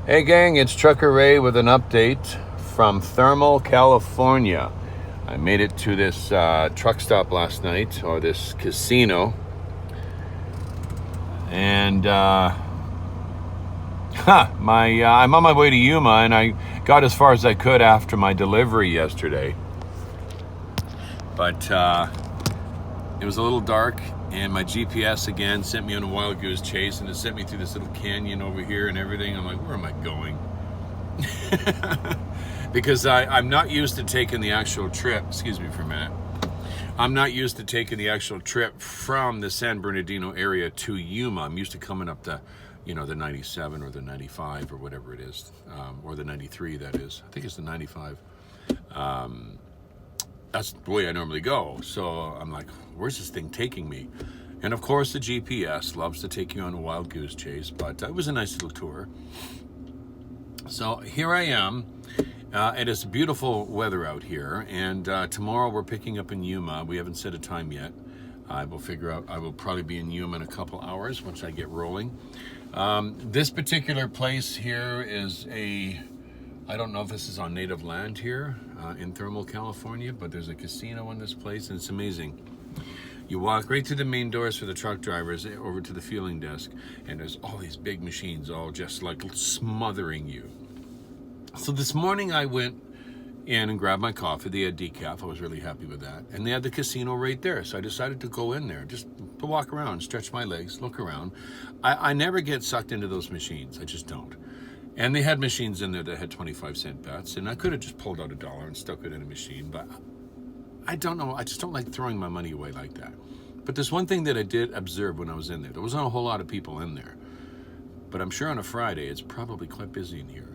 Hey gang, it's Trucker Ray with an update from Thermal, California. I made it to this truck stop last night, or this casino, and I'm on my way to Yuma, and I got as far as I could after my delivery yesterday. But it was a little dark, and my GPS again sent me on a wild goose chase, and it sent me through this little canyon over here and everything. I'm like, where am I going? Because I'm not used to taking the actual trip. Excuse me for a minute. I'm not used to taking the actual trip from the San Bernardino area to Yuma. I'm used to coming up the 97 or the 95 or whatever it is, or the 93, that is. I think it's the 95. That's the way I normally go. So I'm like, where's this thing taking me? And of course, the GPS loves to take you on a wild goose chase, but it was a nice little tour. So here I am. It is beautiful weather out here, and tomorrow we're picking up in Yuma. We haven't set a time yet. I will probably be in Yuma in a couple hours once I get rolling. This particular place here is I don't know if this is on native land here in Thermal, California, but there's a casino in this place, and it's amazing. You walk right through the main doors for the truck drivers over to the fueling desk, and there's all these big machines all just like smothering you. So this morning I went in and grabbed my coffee. They had decaf. I was really happy with that. And they had the casino right there. So I decided to go in there just to walk around, stretch my legs, look around. I never get sucked into those machines. I just don't. And they had machines in there that had 25-cent bets. And I could have just pulled out $1 and stuck it in a machine. But I don't know. I just don't like throwing my money away like that. But there's one thing that I did observe when I was in there. There wasn't a whole lot of people in there. But I'm sure on a Friday it's probably quite busy in here.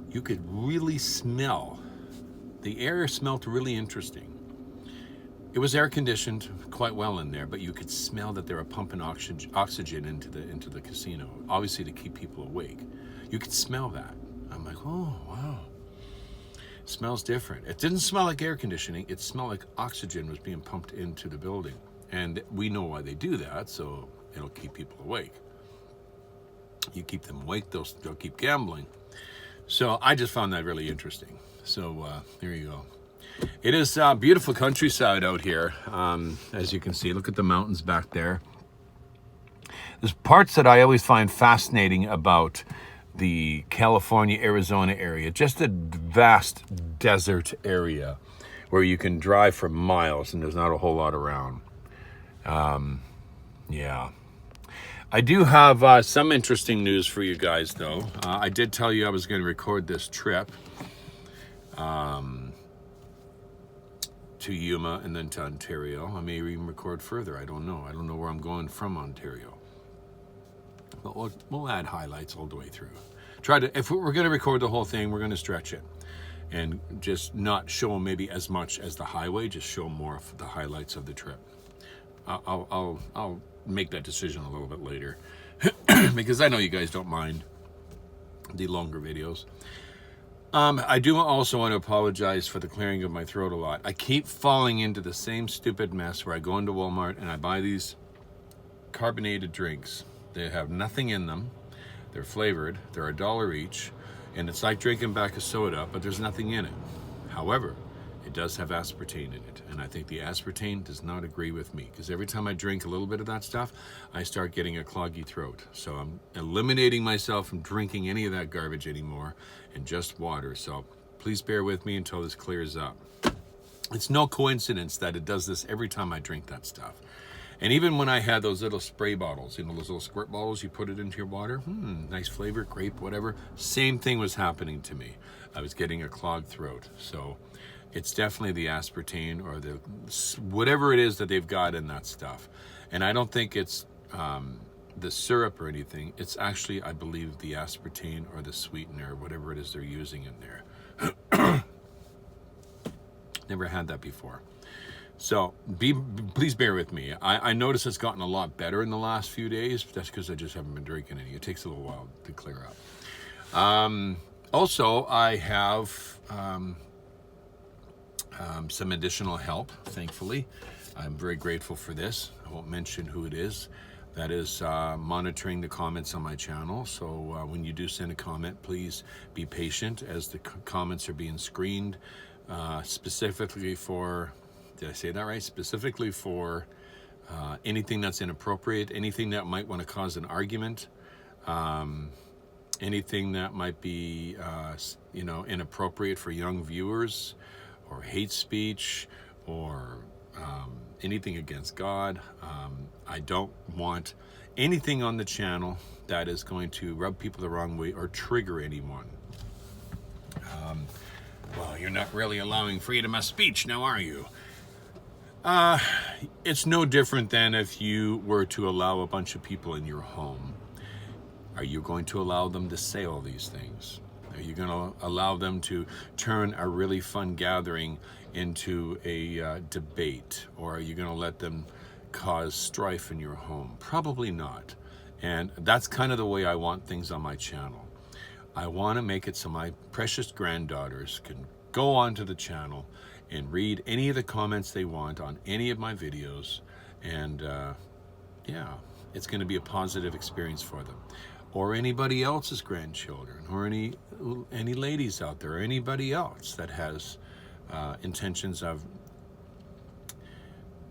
You could really smell. The air smelled really interesting. It was air conditioned quite well in there, but you could smell that they were pumping oxygen into the casino, obviously to keep people awake. You could smell that. I'm like, oh wow, it smells different. It didn't smell like air conditioning. It smelled like oxygen was being pumped into the building, and we know why they do that. So it'll keep people awake. You keep them awake, they'll keep gambling. So I just found that really interesting. So there you go. It is beautiful countryside out here. As you can see, look at the mountains back there. There's parts that I always find fascinating about the California, Arizona area. Just a vast desert area where you can drive for miles and there's not a whole lot around. Yeah. I do have some interesting news for you guys, though. I did tell you I was going to record this trip to Yuma and then to Ontario. I may even record further. I don't know. I don't know where I'm going from Ontario. But we'll add highlights all the way through. If we're going to record the whole thing, we're going to stretch it and just not show maybe as much as the highway. Just show more of the highlights of the trip. I'll make that decision a little bit later because I know you guys don't mind the longer videos. I do also want to apologize for the clearing of my throat a lot. I keep falling into the same stupid mess where I go into Walmart and I buy these carbonated drinks. They have nothing in them. They're flavored. They're $1 each. And it's like drinking back a soda, but there's nothing in it. However, it does have aspartame in it, and I think the aspartame does not agree with me because every time I drink a little bit of that stuff, I start getting a cloggy throat. So I'm eliminating myself from drinking any of that garbage anymore and just water. So please bear with me until this clears up. It's no coincidence that it does this every time I drink that stuff. And even when I had those little spray bottles, those little squirt bottles, you put it into your water, nice flavor, grape, whatever. Same thing was happening to me. I was getting a clogged throat. So it's definitely the aspartame or the whatever it is that they've got in that stuff. And I don't think it's the syrup or anything. It's actually, I believe, the aspartame or the sweetener, whatever it is they're using in there. Never had that before. So please bear with me. I notice it's gotten a lot better in the last few days. That's because I just haven't been drinking any. It takes a little while to clear up. Also, I have some additional help, thankfully. I'm very grateful for this. I won't mention who it is. that is monitoring the comments on my channel. So when you do send a comment, please be patient as the comments are being screened specifically for, did I say that right? Specifically for anything that's inappropriate, anything that might want to cause an argument, anything that might be, inappropriate for young viewers, or hate speech, or anything against God. I don't want anything on the channel that is going to rub people the wrong way or trigger anyone. Well, you're not really allowing freedom of speech now, are you? It's no different than if you were to allow a bunch of people in your home. Are you going to allow them to say all these things? Are you going to allow them to turn a really fun gathering into a debate? Or are you going to let them cause strife in your home? Probably not. And that's kind of the way I want things on my channel. I want to make it so my precious granddaughters can go onto the channel and read any of the comments they want on any of my videos. And yeah, it's going to be a positive experience for them. Or anybody else's grandchildren, or any ladies out there, or anybody else that has intentions of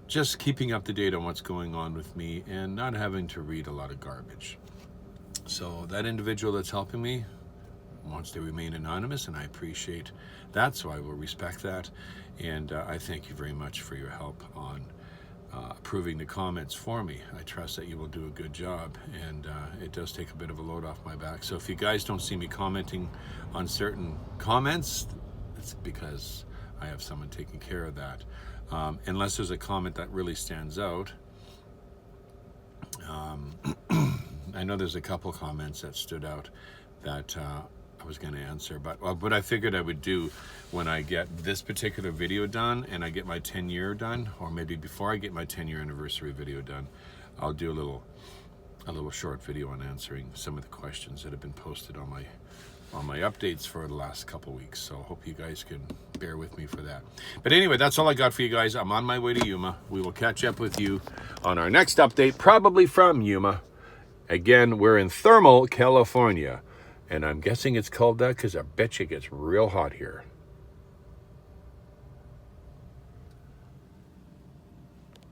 just keeping up to date on what's going on with me and not having to read a lot of garbage. So that individual that's helping me wants to remain anonymous, and I appreciate that, so I will respect that. And I thank you very much for your help on approving the comments for me. I trust that you will do a good job, and it does take a bit of a load off my back. So if you guys don't see me commenting on certain comments, it's because I have someone taking care of that. Unless there's a comment that really stands out. I know there's a couple comments that stood out that I was going to answer, but what I figured I would do when I get this particular video done and I get my 10-year done, or maybe before I get my 10-year anniversary video done, I'll do a little short video on answering some of the questions that have been posted on my updates for the last couple weeks. So hope you guys can bear with me for that. But anyway, that's all I got for you guys. I'm on my way to Yuma. We will catch up with you on our next update, probably from Yuma. Again, we're in Thermal, California. And I'm guessing it's called that because I bet you it gets real hot here.